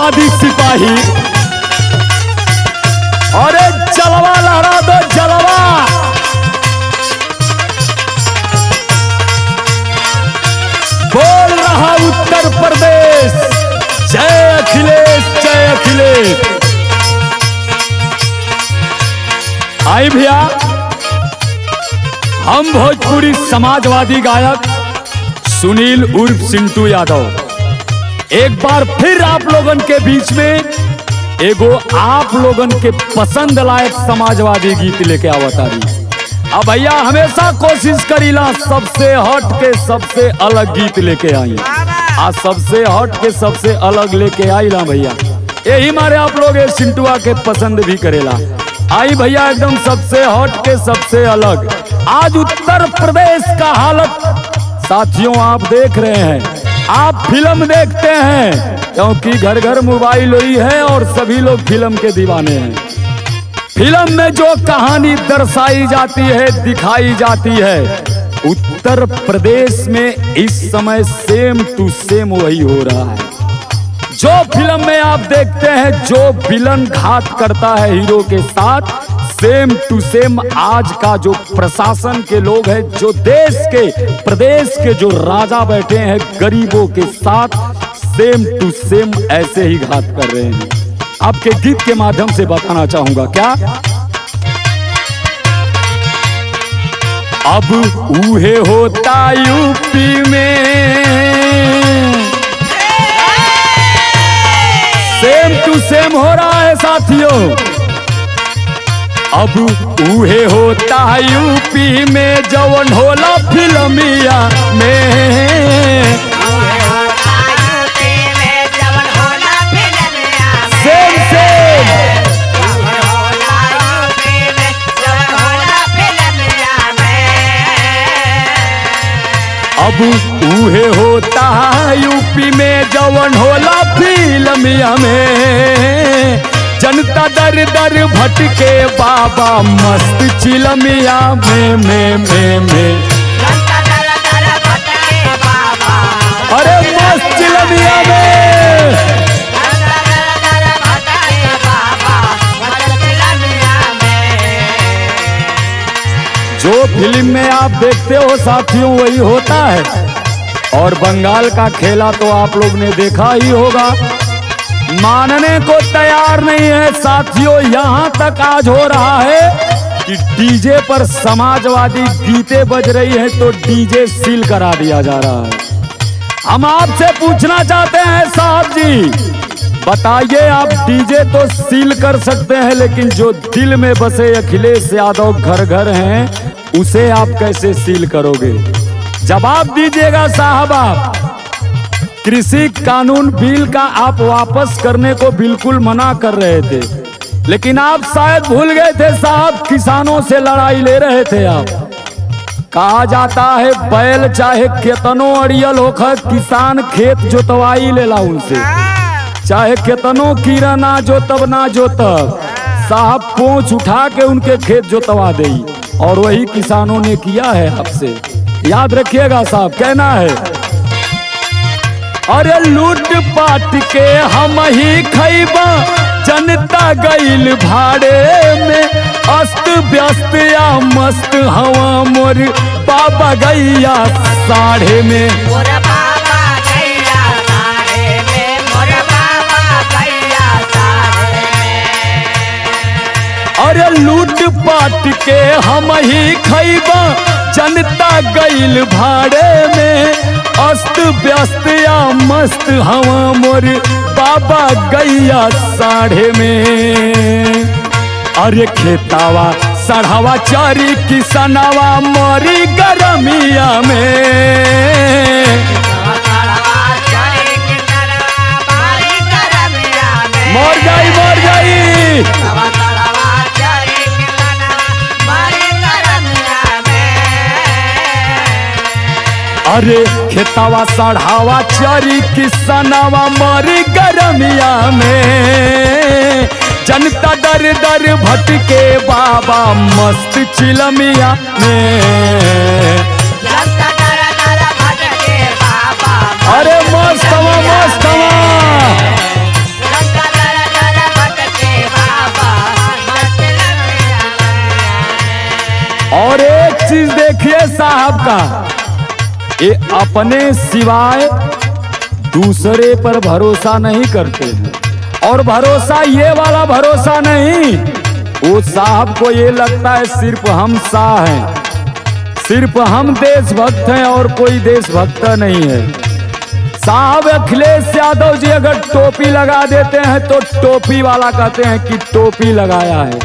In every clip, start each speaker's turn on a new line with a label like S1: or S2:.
S1: समाजवादी सिपाही। अरे जलवा लहरा दो जलवा। बोल रहा उत्तर प्रदेश, जय अखिलेश जय अखिलेश। आई भैया, हम भोजपुरी समाजवादी गायक सुनील उर्फ सिंटू यादव एक बार फिर आप लोगन के बीच में एगो आप लोगन के पसंद लायक समाजवादी गीत लेके आवतारी। अब भैया हमेशा कोशिश करीला सबसे हट के सबसे अलग गीत लेके आई। आज सबसे हट के सबसे अलग लेके आई ला भैया, यही मारे आप लोग ये सिंटुआ के पसंद भी करेला। आई भैया एकदम सबसे हट के सबसे अलग। आज उत्तर प्रदेश का हालत साथियों आप देख रहे हैं, आप फिल्म देखते हैं क्योंकि घर घर मोबाइल हुई है और सभी लोग फिल्म के दीवाने हैं। फिल्म में जो कहानी दर्शाई जाती है, दिखाई जाती है, उत्तर प्रदेश में इस समय सेम टू सेम वही हो रहा है। जो फिल्म में आप देखते हैं जो विलन घात करता है हीरो के साथ, सेम टू सेम आज का जो प्रशासन के लोग हैं, जो देश के प्रदेश के जो राजा बैठे हैं गरीबों के साथ, सेम टू सेम ऐसे ही घात कर रहे हैं। आपके गीत के माध्यम से बताना चाहूंगा क्या, अब उहे होता यूपी में, सेम टू सेम हो रहा है साथियों। अब उहे होता यूपी में जवन होला फिल्मिया में, सेम सेम अब उहे होता यूपी में जवन होला फिल्मिया में, जनता दर दर भटके बाबा मस्त चिलमिया में जनता दर दर भटके बाबा, अरे मस्त चिलमिया में, जनता दर दर भटके बाबा मस्त चिलमिया में। जो फिल्म में आप देखते हो साथियों वही होता है। और बंगाल का खेला तो आप लोग ने देखा ही होगा, मानने को तैयार नहीं है साथियों। यहाँ तक आज हो रहा है कि डीजे पर समाजवादी गीतें बज रही है तो डीजे सील करा दिया जा रहा है। हम आपसे पूछना चाहते हैं साहब जी, बताइए आप डीजे तो सील कर सकते हैं लेकिन जो दिल में बसे अखिलेश यादव घर घर हैं उसे आप कैसे सील करोगे? जवाब दीजिएगा साहब। आप कृषि कानून बिल का आप वापस करने को बिल्कुल मना कर रहे थे, लेकिन आप शायद भूल गए थे साहब, किसानों से लड़ाई ले रहे थे आप। कहा जाता है बैल चाहे केतनो अड़ियल होकर किसान खेत जोतवाई लेला उनसे, चाहे केतनो कीड़ा ना जोतब ना जोतब, साहब पोंछ उठा के उनके खेत जोतवा दे। और वही किसानों ने किया है आपसे, याद रखिएगा साहब। कहना है अरे लूट पाट के हम ही खैबा, जनता गईल भाड़े में, अस्त व्यस्त या मस्त हवा मोर बाबा गैया साढ़े में, मोर बाबा गैया साढ़े में, मोर बाबा गैया साढ़े में। अरे लूट पाट के हम ही खैबा, जनता गईल भाड़े में, अस्त व्यस्त या मस्त हवा मोर बाबा गैया साढ़े में। अरे खेतावा सढ़ावा चारी किसनावा मोरी गरमिया में, मर जाई मर जाई। अरे खेतावा सढ़ावा चरी किसनावा मरी गरमिया में, जनता दर दर भटके बाबा मस्त चिलमिया में, जनता दर दर भटके बाबा, अरे मस्त मस्त चीज देखिए साहब का, ये अपने सिवाय दूसरे पर भरोसा नहीं करते हैं। और भरोसा ये वाला भरोसा नहीं, वो साहब को ये लगता है सिर्फ हम शाह हैं, सिर्फ हम देशभक्त हैं और कोई देशभक्त नहीं है। साहब अखिलेश यादव जी अगर टोपी लगा देते हैं तो टोपी वाला कहते हैं कि टोपी लगाया है।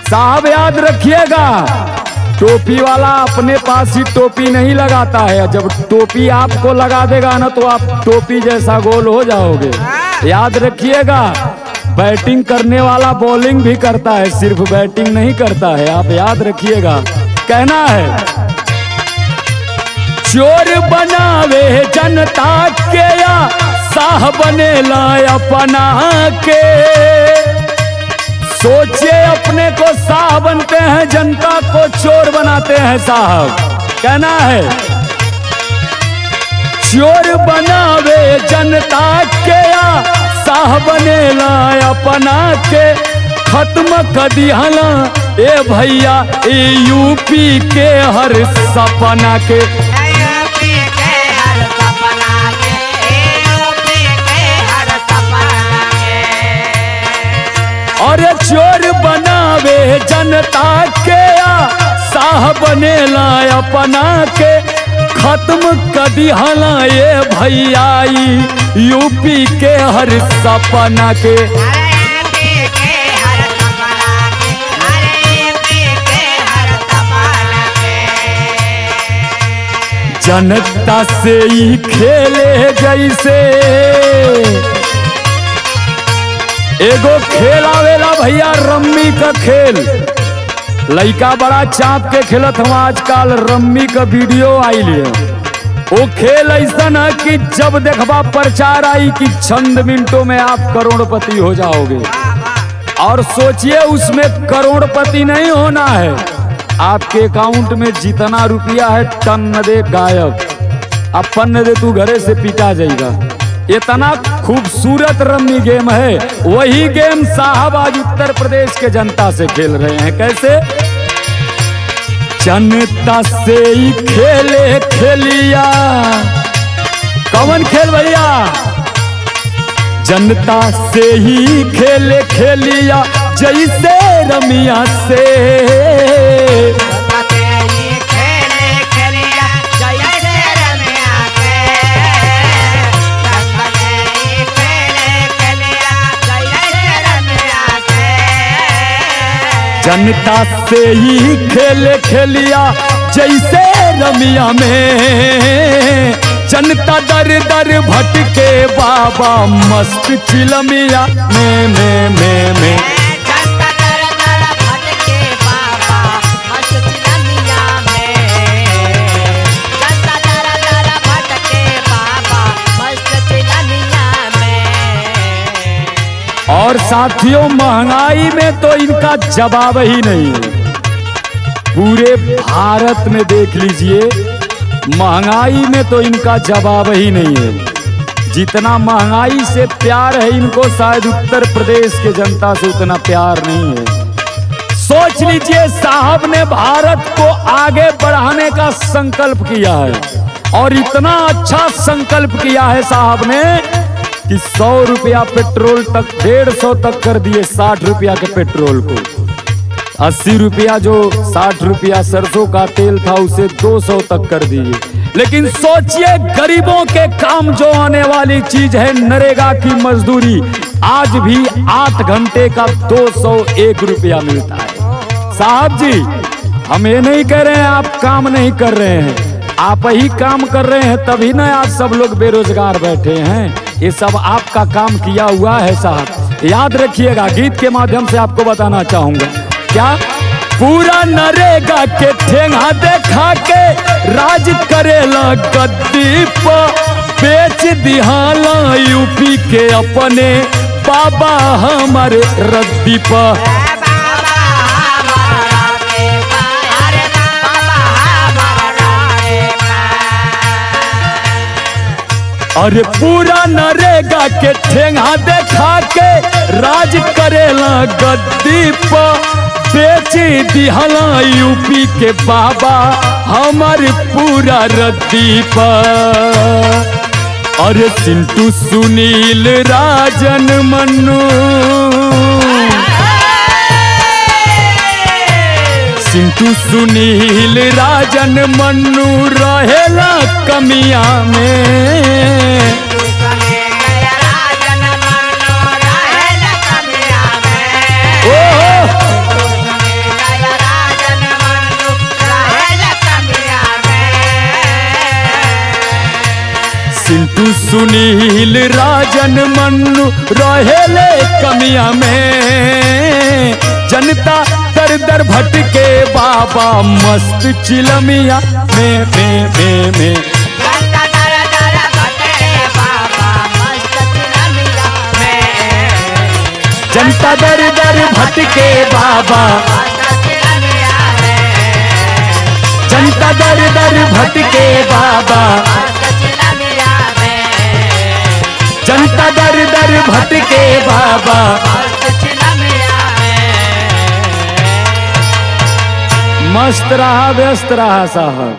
S1: साहब याद रखिएगा, टोपी वाला अपने पास ही टोपी नहीं लगाता है, जब टोपी आपको लगा देगा ना तो आप टोपी जैसा गोल हो जाओगे। याद रखिएगा, बैटिंग करने वाला बॉलिंग भी करता है, सिर्फ बैटिंग नहीं करता है, आप याद रखिएगा। कहना है चोर बनावे जनता के या शाह बनेला अपना के, सोचे अपने को शाह बनते हैं, जनता को चोर बनाते हैं साहब। कहना है चोर बनावे जनता के या शाह बनेला अपना के, खत्म कर दिहला ए भैया यूपी के हर सपना के। अरे चोर बनावे जनता के या शाह बनेला अपना के, खत्म कर दिहला ये भैया यूपी के हर सपना के। जनता से ही खेले जैसे एगो खेल आवेला भैया रम्मी का खेल, लइका बड़ा चाप के खेलत हम आजकल रम्मी का वीडियो आई लिया। वो खेल ऐसा ना कि जब देखबा प्रचार आई कि चंद मिनटों में आप करोड़पति हो जाओगे। और सोचिए उसमें करोड़पति नहीं होना है, आपके अकाउंट में जितना रुपया है टन दे गायब, अपन दे तू घरे से पिटा जाएगा। इतना खूबसूरत रम्मी गेम है, वही गेम साहब आज उत्तर प्रदेश के जनता से खेल रहे हैं। कैसे? जनता से ही खेले खेलिया, कौन खेल भैया? जनता से ही खेले खेलिया जैसे रमिया से, जनता से ही खेले खेलिया जैसे रमिया में, जनता दर दर भटके बाबा मस्त चिलमिया में।
S2: जनता दर दर भटके बाबा मस्त चिलमिया में, जनता दर दर भटके बाबा मस्त चिलमिया में।
S1: और साथियों महंगाई में तो इनका जवाब ही नहीं है। पूरे भारत में देख लीजिए, महंगाई में तो इनका जवाब ही नहीं है। जितना महंगाई से प्यार है इनको शायद उत्तर प्रदेश के जनता से उतना प्यार नहीं है। सोच लीजिए, साहब ने भारत को आगे बढ़ाने का संकल्प किया है, और इतना अच्छा संकल्प किया है साहब ने कि 100 रुपया पेट्रोल तक 150 तक कर दिए 60 रुपया के पेट्रोल को। 80 रुपया जो 60 रुपया सरसों का तेल था उसे 200 तक कर दिए। लेकिन सोचिए, गरीबों के काम जो आने वाली चीज है नरेगा की मजदूरी, आज भी 8 घंटे का 201 रुपया मिलता है। साहब जी, हम ये नहीं कह रहे हैं आप काम नहीं कर रहे हैं, आप ही काम कर रहे हैं, तभी ना आज सब लोग बेरोजगार बैठे हैं। ये सब आपका काम किया हुआ है साहब। याद रखिएगा, गीत के माध्यम से आपको बताना चाहूंगा क्या, पूरा नरेगा के ठेंगा देखा के राज करेला गद्दी पर, बेच दिहाला यूपी के अपने बाबा हमारे रद्दी पर। अरे पूरा नरेगा के ठेंगा देखा के राज करेला गद्दी पर, बेच दिहला यूपी के बाबा हमार पूरा रद्दी पर। अरे सिंटू सुनील राजन मन्नू, सिंटू सुनील राजन मन्नू रहेला कमिया में। सिंटू सुनील राजन मन्नू रहेले कमिया में। जनता दर दर भटके बाबा मस्त चिलमिया में में।
S2: जनता दर दर भटके बाबा मस्त चिलमिया में।
S1: जनता दर दर भटके बाबा, जनता दर दर भटके बाबा, जनता दर दर भटके बाबा। मस्त रहा व्यस्त रहा साहब।